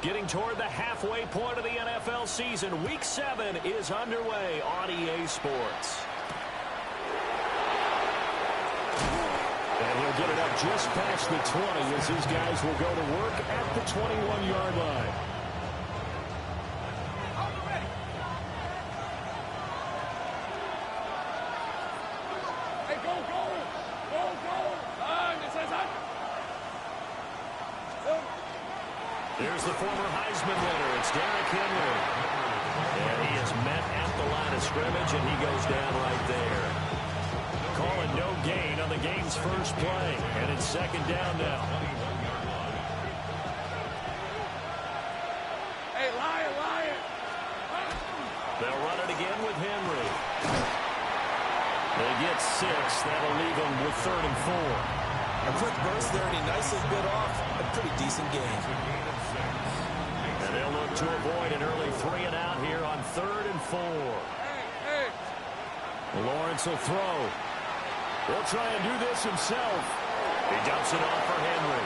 Getting toward the halfway point of the NFL season. Week 7 is underway on EA Sports. And he'll get it up just past the 20 as these guys will go to work at the 21-yard line. Here's the former Heisman winner. It's Derrick Henry. And he is met at the line of scrimmage, and he goes down right there. Calling no gain on the game's first play. And it's second down now. Hey, Lion. They'll run it again with Henry. They get 6. That'll leave them with 3rd and 4. A quick burst there, and he nicely bit off a pretty decent gain. And they'll look to avoid an early 3 and out here on 3rd and 4. Lawrence will throw. He'll try and do this himself. He dumps it off for Henry.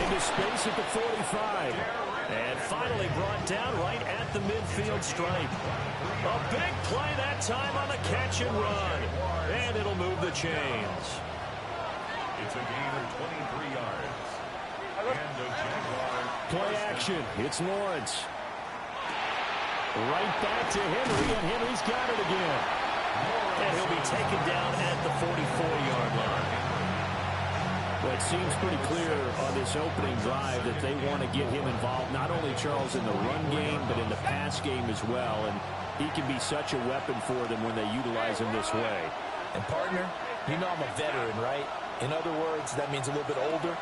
Into space at the 45. And finally brought down right at the midfield stripe. A big play that time on the catch and run. And it'll move the chains. It's a gain of 23 yards. And the Jaguars. Play action. It's Lawrence. Right back to Henry, and Henry's got it again. And he'll be taken down at the 44-yard line. Well, it seems pretty clear on this opening drive that they want to get him involved, not only, Charles, in the run game, but in the pass game as well. And he can be such a weapon for them when they utilize him this way. And, partner, you know I'm a veteran, right? In other words, that means a little bit older.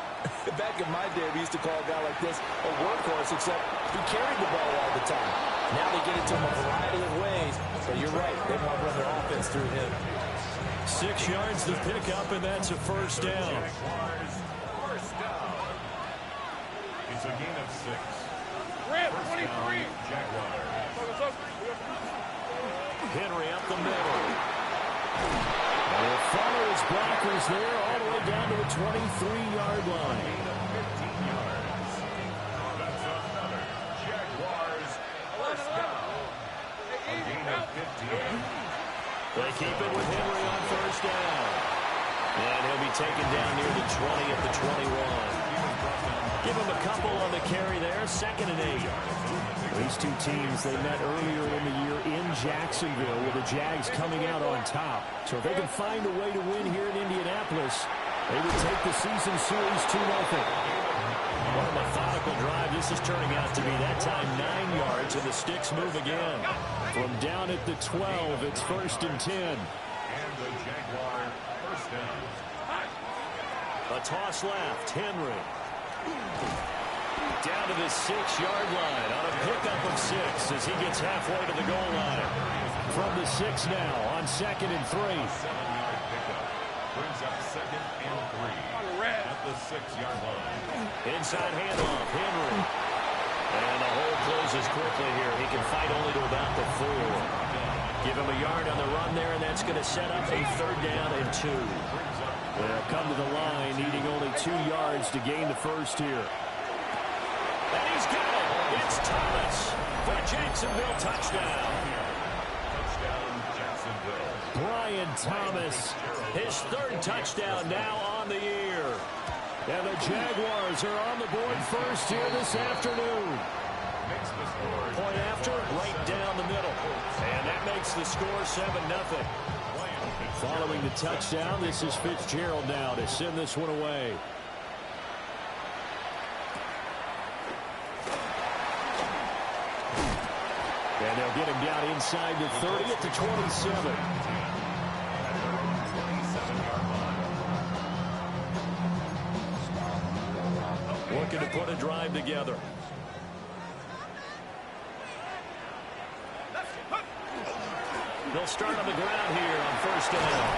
Back in my day, we used to call a guy like this a workhorse, except he carried the ball all the time. Now they get it to him a variety of ways. But you're right, they want to run their offense through him. 6 yards to pick up, and that's a first down. It's a gain of 6. Red 23. Jaguars. Henry up the middle. And will follow his blockers there all the way down to the 23-yard line. 15 yards. That's another Jaguars first down. A gain of 15. They keep it with Henry on first down. And he'll be taken down near the 20 at the 21. Give him a couple on the carry there. 2nd and 8. These two teams, they met earlier in the year in Jacksonville with the Jags coming out on top. So if they can find a way to win here in Indianapolis, they would take the season series 2-0. What a methodical drive this is turning out to be. That time 9 yards, and the sticks move again. From down at the 12, it's 1st and 10. And the Jaguar first down. A toss left. Henry. Down to the 6-yard line on a pickup of 6 as he gets halfway to the goal line. From the 6 now on 2nd and 3. 7-yard pickup brings up 2nd and 3 at the 6-yard line. Inside handoff, Henry. And the hole closes quickly here. He can fight only to about the 4. Give him a yard on the run there, and that's going to set up a 3rd down and 2. They'll come to the line, needing only 2 yards to gain the first here. And he's got it. It's Thomas for a Jacksonville touchdown. Touchdown, Jacksonville. Brian Thomas, his 3rd touchdown now on the year. And the Jaguars are on the board first here this afternoon. Makes the score. Point after, right down the middle. And that makes the score 7-0. Following the touchdown, this is Fitzgerald now to send this one away. And they'll get him down inside the 30 at the 27. Looking to put a drive together. They'll start on the ground here on first down.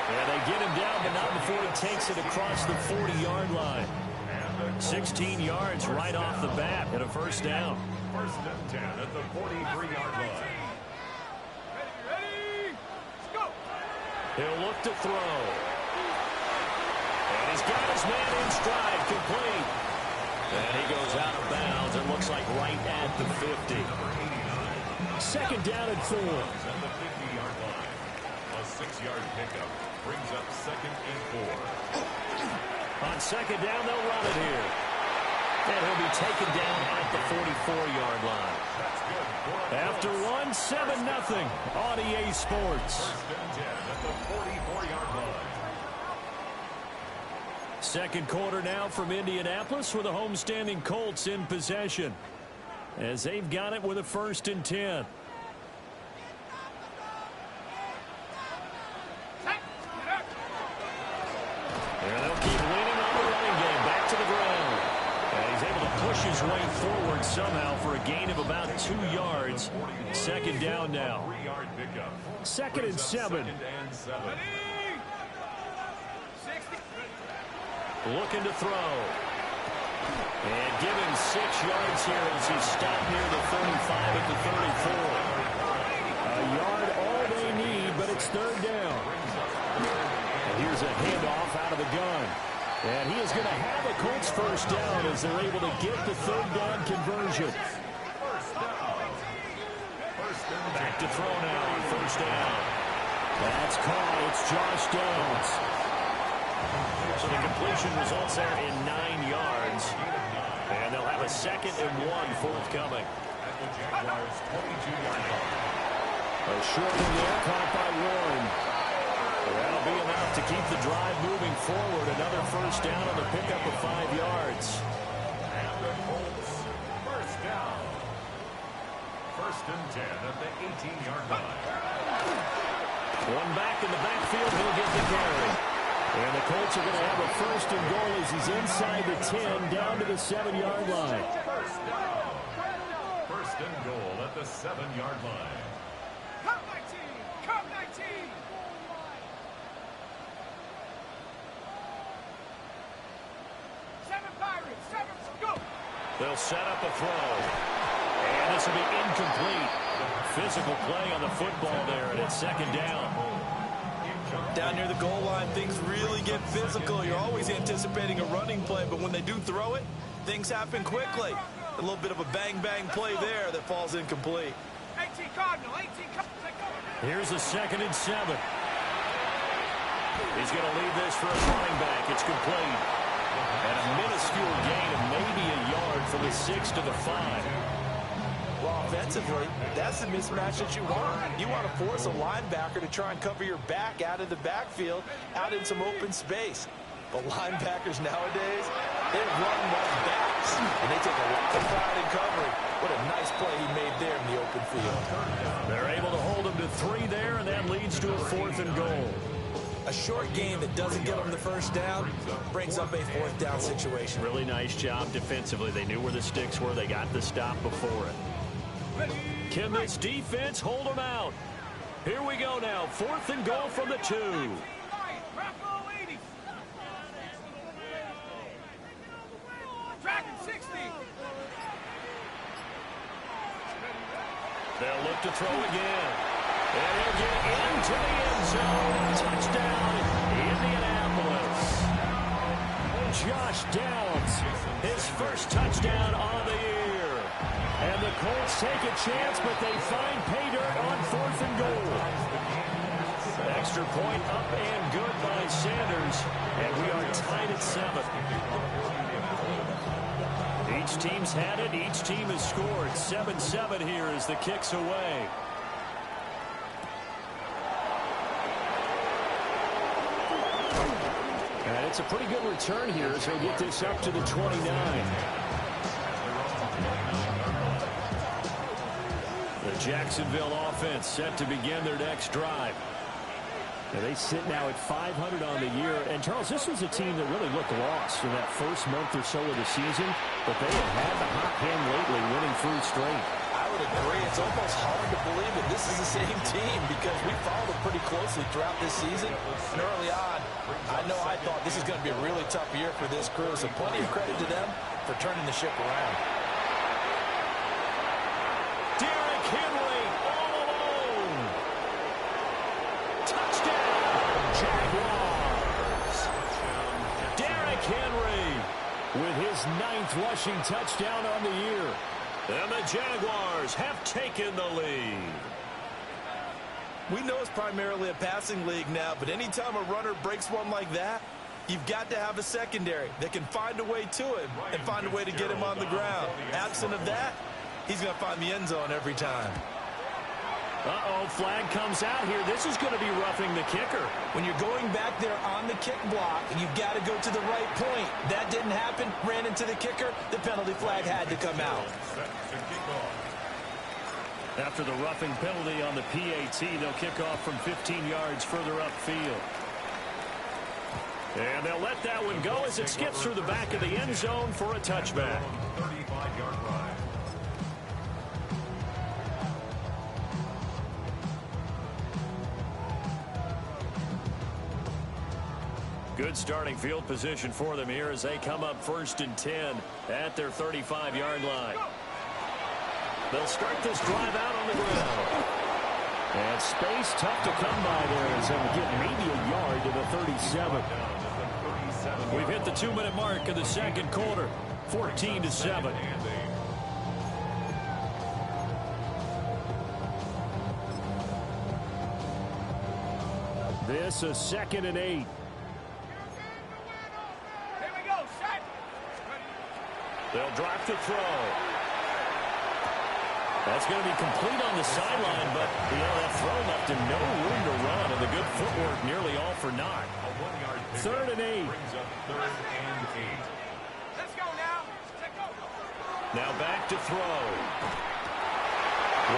And they get him down, but not before he takes it across the 40-yard line. 16 yards right off the bat and a first down. 1st and 10 at the 43-yard line. Ready? Let's go. He'll look to throw. And he's got his man in stride, complete. And he goes out of bounds. It looks like right at the 50. Second down and 4. At the 50-yard line. A 6-yard pickup brings up second and 4. On second down, they'll run it here. And he'll be taken down at the 44-yard line. After one, 7-0 on EA Sports. First and 10 at the 44-yard line. Second quarter now from Indianapolis with the homestanding Colts in possession, as they've got it with a 1st and 10. And they'll keep leaning on the running game. Back to the ground. And he's able to push his way forward somehow for a gain of about 2 yards. Second down now. 3-yard pickup. Second and 7. Looking to throw. And given 6 yards here as he stopped near the 35 at the 34. A yard all they need, but it's third down. And here's a handoff out of the gun. And he is going to have a Colts first down as they're able to get the third down conversion. Back to throw now on first down. That's caught. It's Josh Downs. So the completion results there in 9 yards. And they'll have a 2nd and 1 forthcoming. At the Jaguars' 22-yard line. A short one there, caught by Warren. That'll be enough to keep the drive moving forward. Another first down on the pickup of 5 yards. And the Colts, first down. First and 10 at the 18-yard line. One back in the backfield, he'll get the carry. And the Colts are going to have a 1st and goal as he's inside the 10, down to the 7-yard line. First down. First and goal at the 7-yard line. Come 19! Come 19! Seven Pirates! Seven, go! They'll set up a throw. And this will be incomplete. Physical play on the football there, and it's second down. Down near the goal line, things really get physical. You're always anticipating a running play, but when they do throw it, things happen quickly. A little bit of a bang-bang play there that falls incomplete. 18 Cardinal! 18 Cardinal! Here's a 2nd and 7. He's going to leave this for a running back. It's complete. And a minuscule gain of maybe a yard from the 6 to the 5. Well, offensively, that's the mismatch that you want. You want to force a linebacker to try and cover your back out of the backfield, out in some open space. But linebackers nowadays, they run like backs, and they take a lot of pride in covering. What a nice play he made there in the open field. They're able to hold him to 3 there, and that leads to a 4th and goal. A short game that doesn't get them the first down brings up a 4th down situation. Really nice job defensively. They knew where the sticks were. They got the stop before it. Can this defense hold them out? Here we go now. 4th and goal from the 2. Dragon 60! They'll look to throw again. And he'll get into the end zone. Touchdown, Indianapolis. Josh Downs, his first touchdown on the year. And the Colts take a chance, but they find pay dirt on 4th and goal. Extra point up and good by Sanders. And we are tied at 7. Each team's had it. Each team has scored. 7-7 here as the kick's away. And it's a pretty good return here as they get this up to the 29. The Jacksonville offense set to begin their next drive. And they sit now at 500 on the year. And, Charles, this was a team that really looked lost in that first month or so of the season. But they have had the hot hand lately, winning 3 straight. I would agree. It's almost hard to believe that this is the same team because we followed them pretty closely throughout this season. And early on, I know I thought this is going to be a really tough year for this crew. So plenty of credit to them for turning the ship around. Derrick Henry all alone. Touchdown, Jaguars. Derrick Henry with his 9th rushing touchdown on the year. And the Jaguars have taken the lead. We know it's primarily a passing league now, but anytime a runner breaks one like that, you've got to have a secondary that can find a way to him and find a way to get him on the ground. Absent of that, he's going to find the end zone every time. Uh-oh, flag comes out here. This is going to be roughing the kicker. When you're going back there on the kick block, you've got to go to the right point. That didn't happen. Ran into the kicker. The penalty flag had to come out. After the roughing penalty on the PAT, they'll kick off from 15 yards further upfield. And they'll let that one go as it skips through the back of the end zone for a touchback. 35-yard line. Good starting field position for them here as they come up 1st and 10 at their 35-yard line. They'll start this drive out on the ground. And space tough to come by there as they'll get maybe a yard to the 37. We've hit the 2-minute mark of the second quarter. 14-7. This is 2nd and 8. They'll drop to throw. That's going to be complete on the sideline, but that throw left him no room to run, and the good footwork nearly all for naught. 3rd and 8. Let's go now. Let's go. Now back to throw.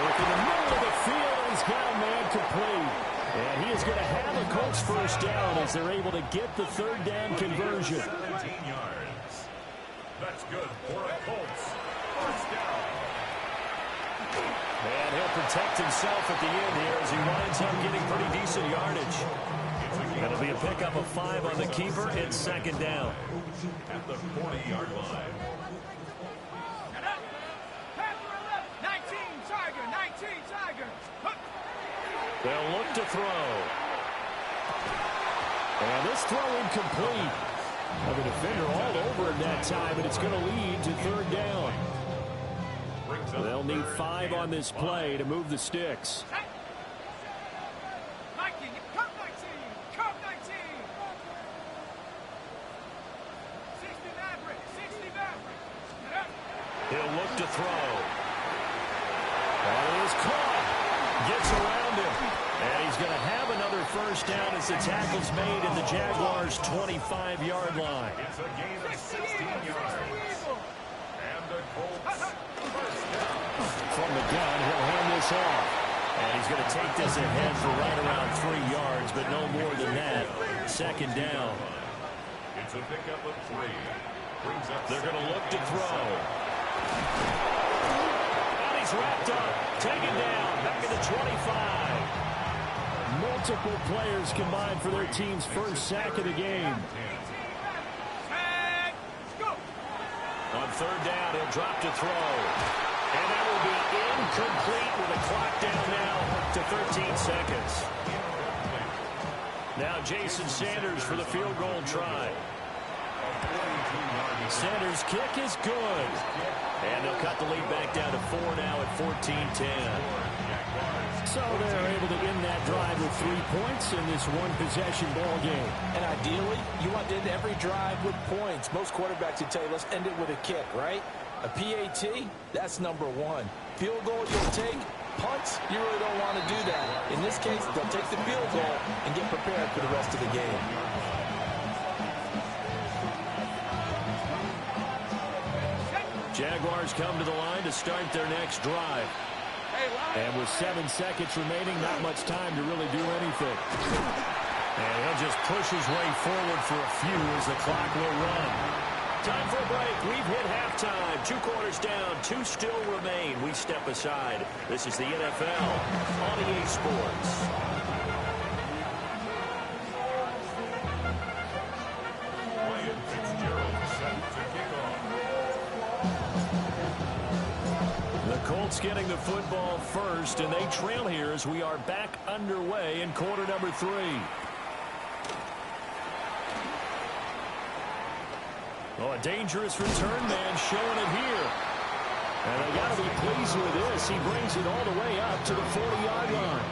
Work in the middle of the field. He's got a man complete. And he is going to have a Colts first down as they're able to get the 3rd down conversion. 17 yards. That's good for a Colts. First down. And he'll protect himself at the end here as he winds up getting pretty decent yardage. That'll be a pickup of 5 on the keeper. It's 2nd down. At the 40-yard line. 19 Tiger, 19 Tiger. They'll look to throw. And this throw incomplete. The defender all over him that time, and it's going to lead to 3rd down. They'll need 5 on this play to move the sticks. 19, come 19, come 19. 60 Maverick, 60 Maverick. He'll look to throw. And it is caught. Gets around him. And he's going to have another first down as the tackle's made at the Jaguars' 25-yard line. It's a gain of 16 yards. And the Colts first down. From the gun, he'll hand this off. And he's going to take this ahead for right around 3 yards, but no more than that. 2nd down. It's a pickup of 3. They're going to look to throw. And he's wrapped up. Taken down. Back at the 25. Multiple players combined for their team's first sack of the game. On 3rd down, he'll drop to throw. And that will be incomplete with a clock down now to 13 seconds. Now Jason Sanders for the field goal try. Sanders' kick is good. And they'll cut the lead back down to 4 now at 14-10. So they're able to end that drive with 3 points in this one-possession ball game. And ideally, you want to end every drive with points. Most quarterbacks would tell you, let's end it with a kick, right? A PAT, that's number 1. Field goal you'll take. Punts, you really don't want to do that. In this case, they'll take the field goal and get prepared for the rest of the game. Jaguars come to the line to start their next drive. And with 7 seconds remaining, not much time to really do anything. And he'll just push his way forward for a few as the clock will run. Time for a break. We've hit halftime. 2 quarters down. 2 still remain. We step aside. This is the NFL on EA Sports. Colts getting the football first, and they trail here as we are back underway in quarter number 3. Oh, a dangerous return man showing it here. And they got to be pleased with this. He brings it all the way up to the 40-yard line.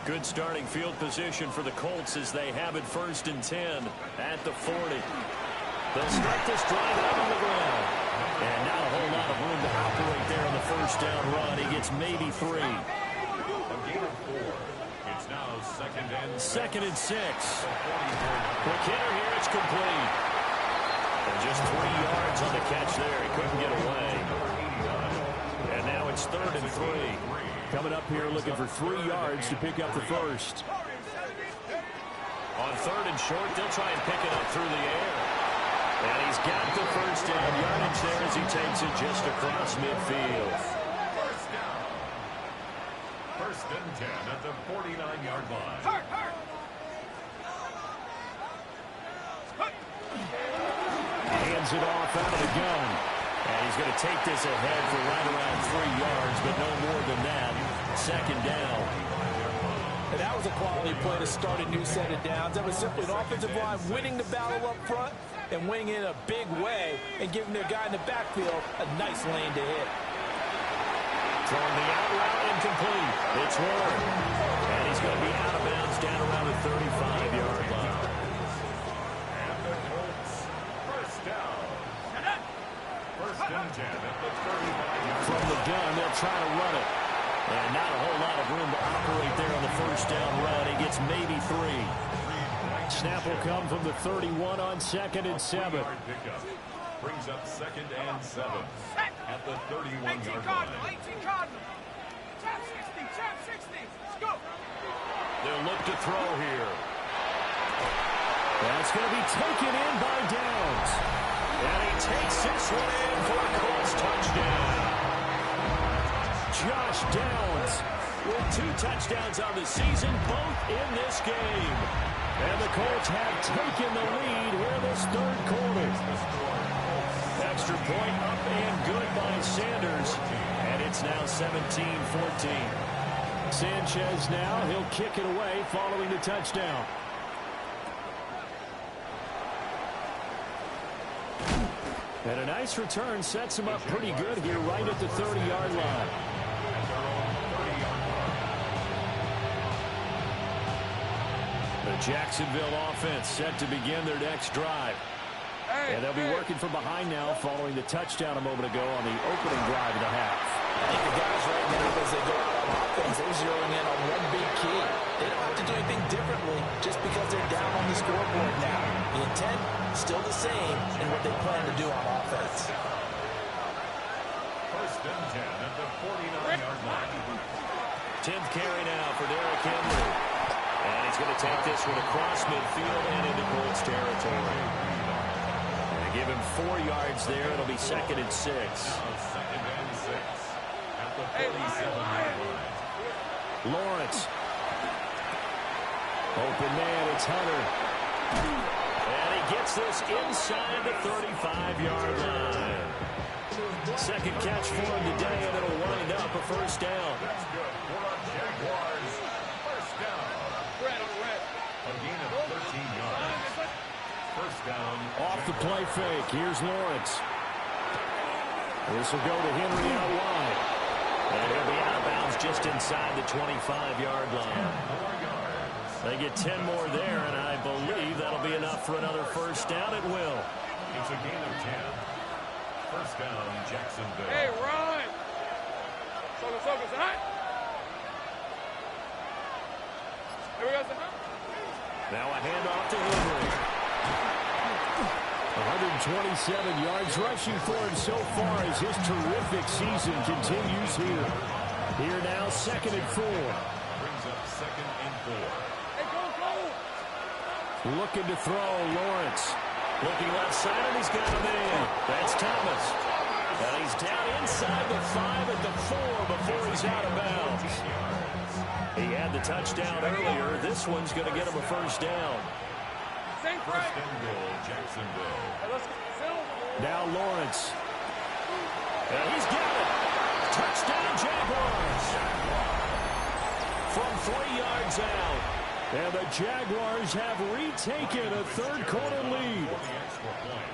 Good starting field position for the Colts as they have it 1st and 10 at the 40. They'll start this drive out on the ground. And not a whole lot of room to operate there on the 1st down run. He gets maybe 3. A gain of 4. It's now 2nd and 6. McKinnon here, it's complete. And just 3 yards on the catch there. He couldn't get away. And now it's 3rd and 3. Coming up here looking for 3 yards to pick up the first. On 3rd and short, they'll try and pick it up through the air. And he's got the first down yardage there as he takes it just across midfield. First down. 1st and 10 at the 49-yard line. Hands it off out of the gun. And he's going to take this ahead for right around 3 yards, but no more than that. 2nd down. And that was a quality play to start a new set of downs. That was simply an offensive line winning the battle up front and winning in a big way and giving their guy in the backfield a nice lane to hit. Throwing the out route incomplete. It's Warren. And he's going to be out of bounds down around the 35-yard line. And the Colts, 1st down. 1st and 10 at the 35-yard line. From the gun, they'll try to run it. And not a whole lot of room to operate there on the 1st down run. He gets maybe 3. Snap will come from the 31 on 2nd and 7. Brings up 2nd and 7 at the 31-yard 18 line. Cardinal, 18 Cardinal. Tap 60, tap 60. Let's go. They'll look to throw here. That's going to be taken in by Downs. And he takes this one in for a Colts touchdown. Josh Downs with 2 touchdowns on the season, both in this game. And the Colts have taken the lead here this 3rd quarter. Extra point up and good by Sanders. And it's now 17-14. Sanchez now, he'll kick it away following the touchdown. And a nice return sets him up pretty good here right at the 30-yard line. The Jacksonville offense set to begin their next drive. And they'll be working from behind now following the touchdown a moment ago on the opening drive of the half. I think the guys right now, as they go out on offense, they're zeroing in on one big key. They don't have to do anything differently just because they're down on the scoreboard now. The intent still the same in what they plan to do on offense. 1st and 10 at the 49-yard line. 10th carry now for Derrick Henry. And he's going to take this one across midfield and into Colts territory. And give him 4 yards there. It'll be 2nd and 6. Now 2nd and 6 at the 47-yard line. Lawrence. Open man, it's Hunter. And he gets this inside the 35-yard line. 2nd catch for him today, and it'll wind up a 1st down. That's good for a Jaguars 1st down. A gain of 13 yards. 1st down. Off the play fake. Here's Lawrence. This will go to Henry out wide. And he'll be out of bounds just inside the 25-yard line. 4 yards. They get 10 more there, and I believe that'll be enough for another 1st down. It will. It's a gain of 10. 1st down, Jacksonville. Hey, run. Focus, hot. Here we go, Now a handoff to Henry. 127 yards rushing for him so far as his terrific season continues here. Here now, 2nd and 4. Brings up 2nd and 4. Hey, go. Looking to throw, Lawrence. Looking left side, and he's got him in. That's Thomas. And he's down inside the 5 at the 4 before he's out of bounds. He had the touchdown earlier. This one's going to get him a 1st down. 1st and goal, Jacksonville. Now Lawrence. And he's got it. Touchdown, Jaguars. From 3 yards out. And the Jaguars have retaken a 3rd quarter lead. For the extra point.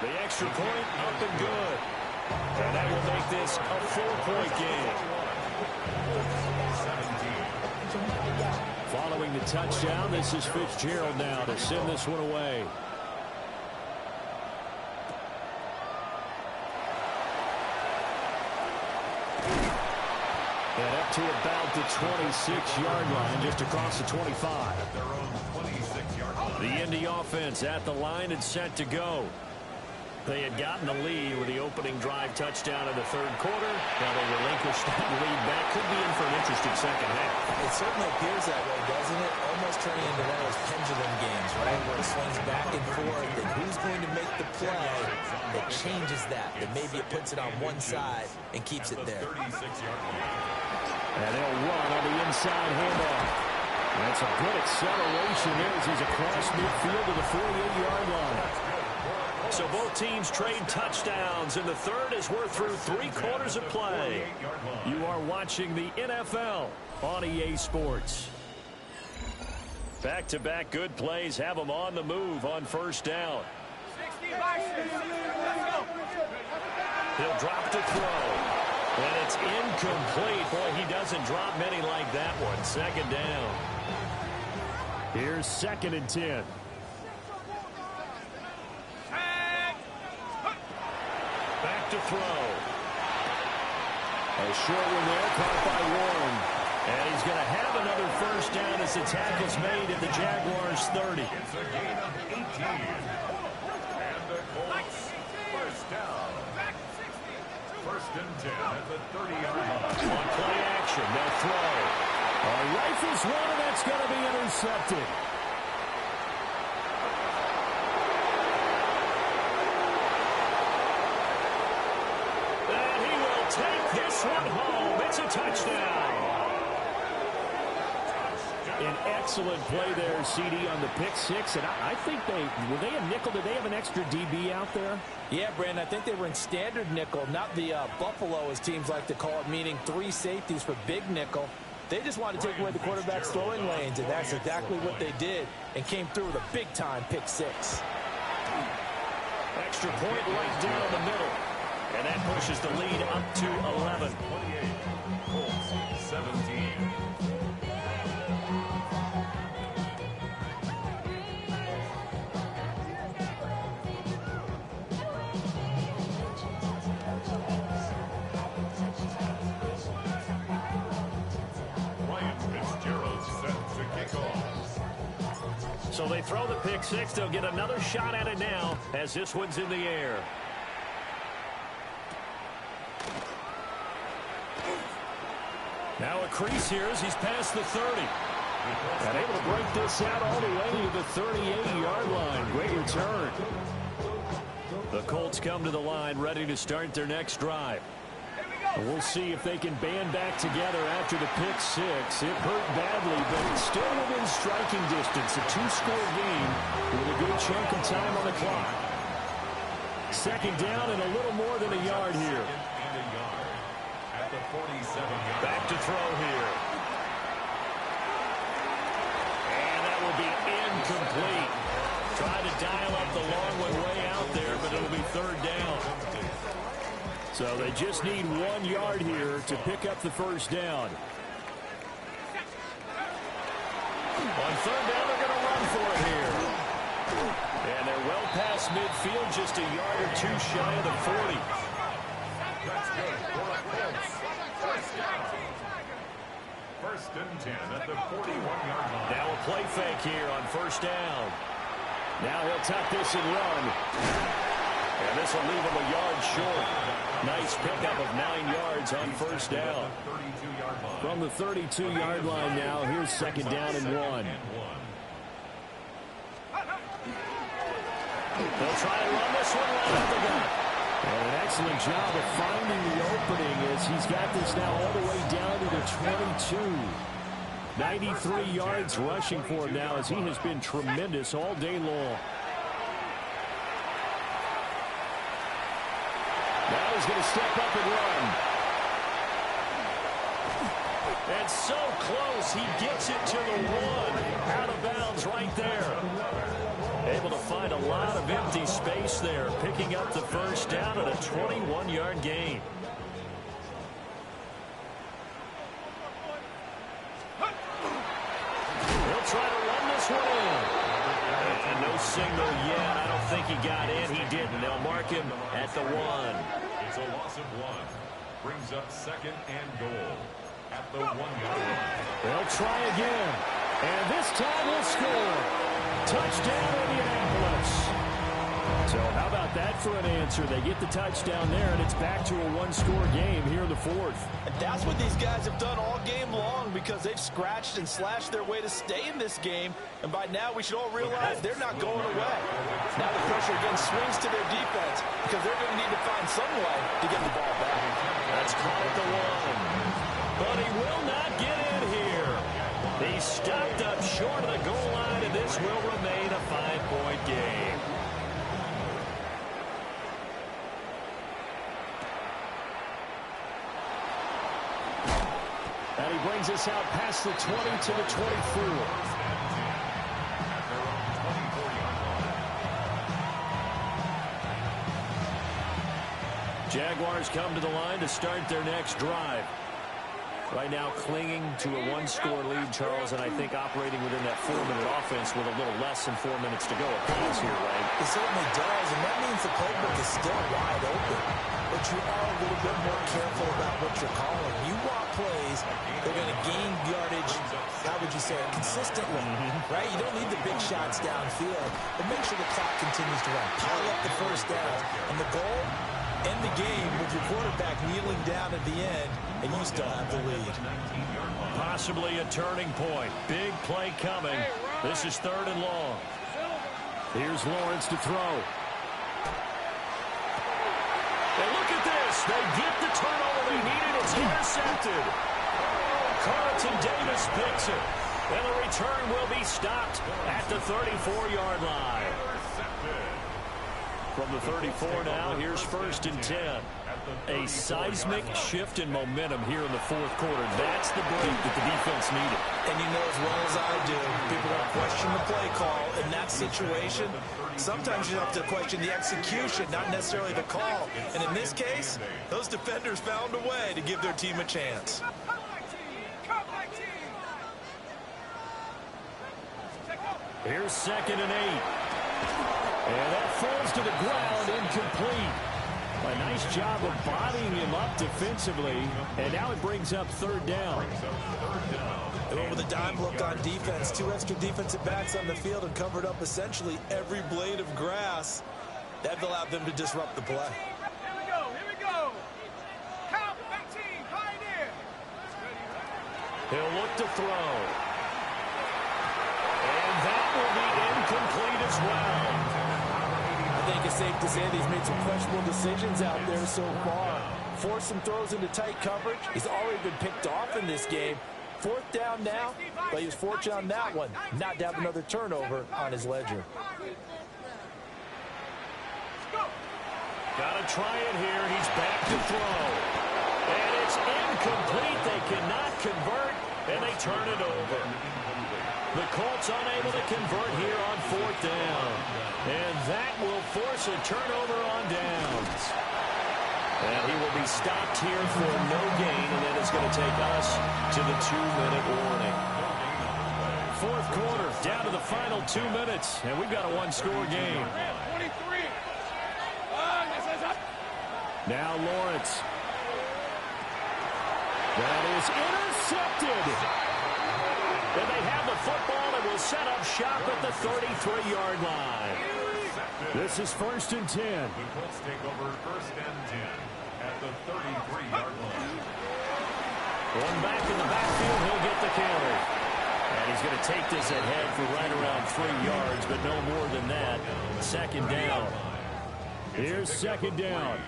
The extra point up and good. And that will make this a 4-point game. Following the touchdown, this is Fitzgerald now to send this one away. And up to about the 26-yard line, just across the 25. The Indy offense at the line and set to go. They had gotten the lead with the opening drive touchdown in the third quarter. Now they relinquished that lead back. Could be in for an interesting second half. It certainly appears that way, doesn't it? Almost turning into one of those pendulum games, right? Where it swings back and forth, and who's going to make the play that changes that? That maybe it puts it on one side and keeps it there. And they'll run on the inside handoff. That's a good acceleration there as he's across midfield to the 48-yard line. So both teams trade touchdowns in the third as we're through 3 quarters of play. You are watching the NFL on EA Sports. Back-to-back good plays have them on the move on first down. He'll drop to throw. And it's incomplete. Boy, he doesn't drop many like that one. Second down. Here's 2nd and 10. Back to throw. A short one there, caught by Warren. And he's going to have another first down as the tackle's made at the Jaguars' 30. It's a gain of 18. And the Colts first down. First and 10 at the 30-yard line. On play action, they'll throw. Rifles one, and that's going to be intercepted. And he will take this one home. It's a touchdown. An excellent play there, CD, on the pick six. And I think were they a nickel? Did they have an extra DB out there? Yeah, Brandon, I think they were in standard nickel, not the Buffalo, as teams like to call it, meaning 3 safeties for big nickel. They just wanted to take away the quarterback's throwing lanes, and that's exactly what they did, and came through with a big-time pick six. Extra point right down the middle. And that pushes the lead up to 11. 28, Colts 17. So they throw the pick six. They'll get another shot at it now as this one's in the air. Now a crease here as he's past the 30. And able to break this out all the way to the 38-yard line. Great return. The Colts come to the line ready to start their next drive. We'll see if they can band back together after the pick six. It hurt badly, but it's still within striking distance. A 2-score game with a good chunk of time on the clock. Second down and a little more than a yard here. At the 47-yard. Back to throw here. And that will be incomplete. Trying to dial up the long one way out there, but it'll be third down. So they just need 1 yard here to pick up the first down. On third down, they're going to run for it here. And they're well past midfield, just a yard or 2 shy of the 40. That's good for the Colts. First down. First and 10 at the 41-yard line. Now a play fake here on first down. Now he'll tuck this and run. And this will leave him a yard short. Nice pickup of 9 yards on first down. From the 32-yard line now, here's second down and 1. They'll try to run this one right up the gut. And an excellent job of finding the opening as he's got this now all the way down to the 22. 93 yards rushing for him now as he has been tremendous all day long. Now he's going to step up and run. And so close, he gets it to the 1. Out of bounds right there. Able to find a lot of empty space there, picking up the first down at a 21-yard gain. He'll try to run this one in. And no signal yet. I don't think he got in. He didn't. They'll mark him at the 1. It's a loss of 1. Brings up 2nd and goal at the 1-yard line. They'll try again. And this time he'll score. Touchdown, Indianapolis. So how about that for an answer? They get the touchdown there, and it's back to a one-score game here in the 4th. And that's what these guys have done all game long, because they've scratched and slashed their way to stay in this game. And by now, we should all realize they're not going away. Now the pressure again swings to their defense, because they're going to need to find some way to get the ball back. That's caught at the 1. But he will not get in here. He's stopped up short of the goal line, and this will remain a 5-point game. And he brings us out past the 20 to the 24. Jaguars come to the line to start their next drive. Right now clinging to a one-score lead, Charles, and I think operating within that 4-minute offense with a little less than 4 minutes to go. A pause here, right? It certainly does, and that means the playbook is still wide open. But you are a little bit more careful about what you're calling. You want plays, they're going to gain yardage, how would you say it, consistently, right? You don't need the big shots downfield, but make sure the clock continues to run. Pile up the first down, and the goal, end the game with your quarterback kneeling down at the end, and you still have the lead. Possibly a turning point. Big play coming. This is 3rd and long. Here's Lawrence to throw. And look at this. They get the turnover they needed. It's intercepted. Carlton Davis picks it. And the return will be stopped at the 34-yard line. From the 34 now, here's 1st and 10. A seismic shift in momentum here in the 4th quarter. That's the break that the defense needed. And you know as well as I do, people don't question the play call in that situation. Sometimes you have to question the execution, not necessarily the call. And in this case, those defenders found a way to give their team a chance. Here's 2nd and 8. And that falls to the ground, incomplete. A nice job of bodying him up defensively, and now it brings up 3rd down. They went with a dime look on defense, 2 extra defensive backs on the field and covered up essentially every blade of grass. That allowed them to disrupt the play. Here we go, here we go. Count 18, Pioneer. He'll look to throw. And that will be incomplete as well. I think it's safe to say that he's made some questionable decisions out there so far. Forced some throws into tight coverage. He's already been picked off in this game. 4th down now, but he was fortunate on that one, not to have another turnover on his ledger. Got to try it here. He's back to throw. And it's incomplete. They cannot convert, and they turn it over. The Colts unable to convert here on 4th down. And that will force a turnover on downs. And he will be stopped here for no gain, and that is going to take us to the 2-minute warning. 4th quarter, down to the final 2 minutes, and we've got a one-score game. 23. Now Lawrence. That is intercepted. And they have the football and will set up shop at the 33-yard line. This is 1st and 10. The Colts take over 1st and 10 at the 33-yard line. One back in the backfield, he'll get the carry. And he's going to take this ahead for right around 3 yards, but no more than that. 2nd down. Here's 2nd down.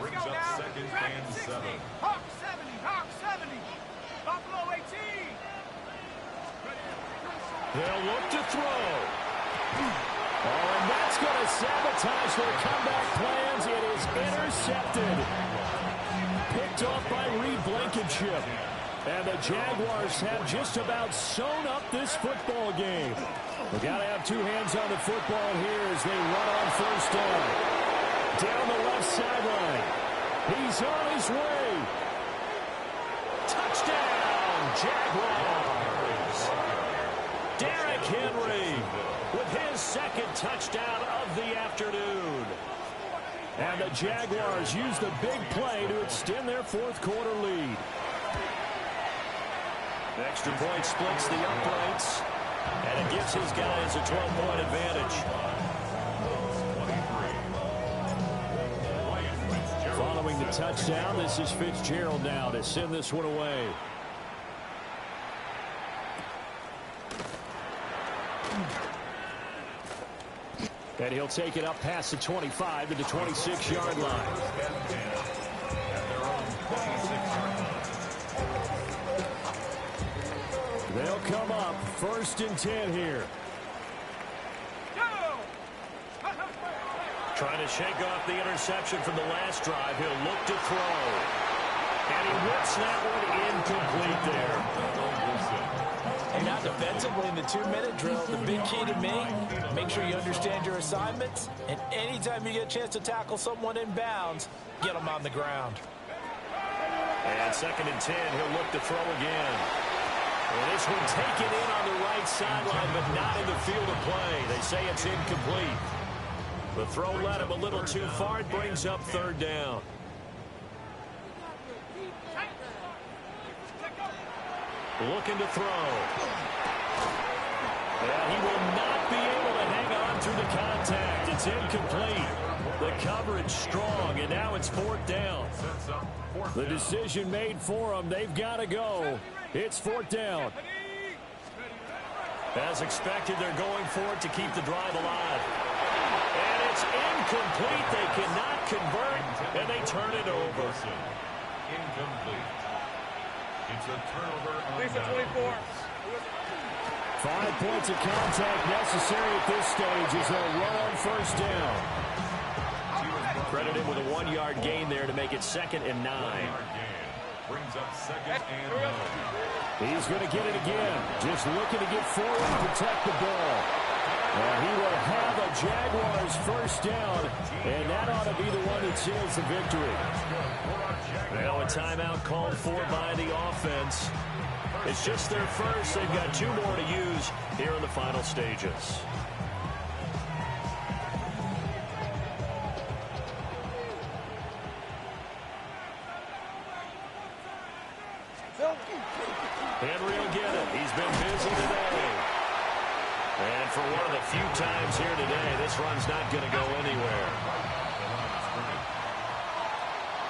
Brings up 2nd and 7. Hawk 70, Hawk 70. Buffalo 18. They'll look to throw. Oh, and that's going to sabotage their comeback plans. It is intercepted. Picked off by Reed Blankenship. And the Jaguars have just about sewn up this football game. We've got to have two hands on the football here as they run on first down. Down the left sideline. He's on his way. Touchdown, Jaguars. Derrick Henry with his second touchdown of the afternoon. And the Jaguars use the big play to extend their fourth quarter lead. The extra point splits the uprights, and it gives his guys a 12-point advantage. Following the touchdown, this is Fitzgerald now to send this one away. And he'll take it up past the 25 to the 26-yard line. They'll come up first and 10 here. Trying to shake off the interception from the last drive. He'll look to throw. And he whips that one incomplete there. And now defensively in the 2-minute drill, the big key to me, make sure you understand your assignments. And anytime you get a chance to tackle someone in bounds, get them on the ground. And second and 10, he'll look to throw again. And this one taken in on the right sideline, but not in the field of play. They say it's incomplete. The throw led him a little too far. It brings up third down. Looking to throw. And he will not be able to hang on through the contact. It's incomplete. The coverage strong, and now it's fourth down. The decision made for them. They've got to go. It's fourth down. As expected, they're going for it to keep the drive alive. And it's incomplete. They cannot convert, and they turn it over. Incomplete. It's a turnover on Lisa 24. 5 points of contact necessary at this stage as they'll run on first down. Credited with a 1-yard gain there to make it second and 9. Brings up second and 9. He's going to get it again. Just looking to get forward and protect the ball. And he will have a Jaguars first down, and that ought to be the one that seals the victory. Now a timeout called for by the offense. It's just their first. They've got 2 more to use here in the final stages. Henry will get it. He's been busy today. And for one of the few times here today, this run's not going to go anywhere.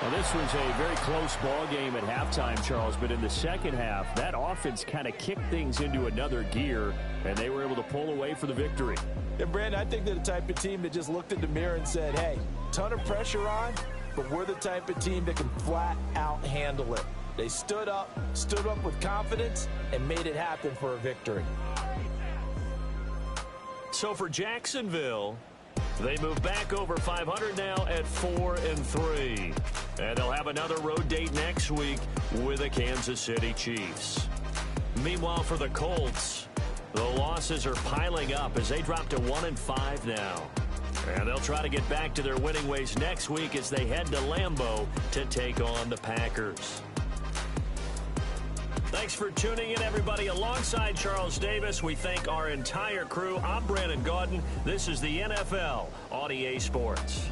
Well, this was a very close ball game at halftime, Charles, but in the second half, that offense kind of kicked things into another gear, and they were able to pull away for the victory. And, Brandon, I think they're the type of team that just looked in the mirror and said, hey, ton of pressure on, but we're the type of team that can flat out handle it. They stood up with confidence, and made it happen for a victory. So for Jacksonville, they move back over 500 now at 4-3. And they'll have another road date next week with the Kansas City Chiefs. Meanwhile, for the Colts, the losses are piling up as they drop to 1-5 now. And they'll try to get back to their winning ways next week as they head to Lambeau to take on the Packers. Thanks for tuning in, everybody. Alongside Charles Davis, we thank our entire crew. I'm Brandon Gaudin. This is the NFL on EA Sports.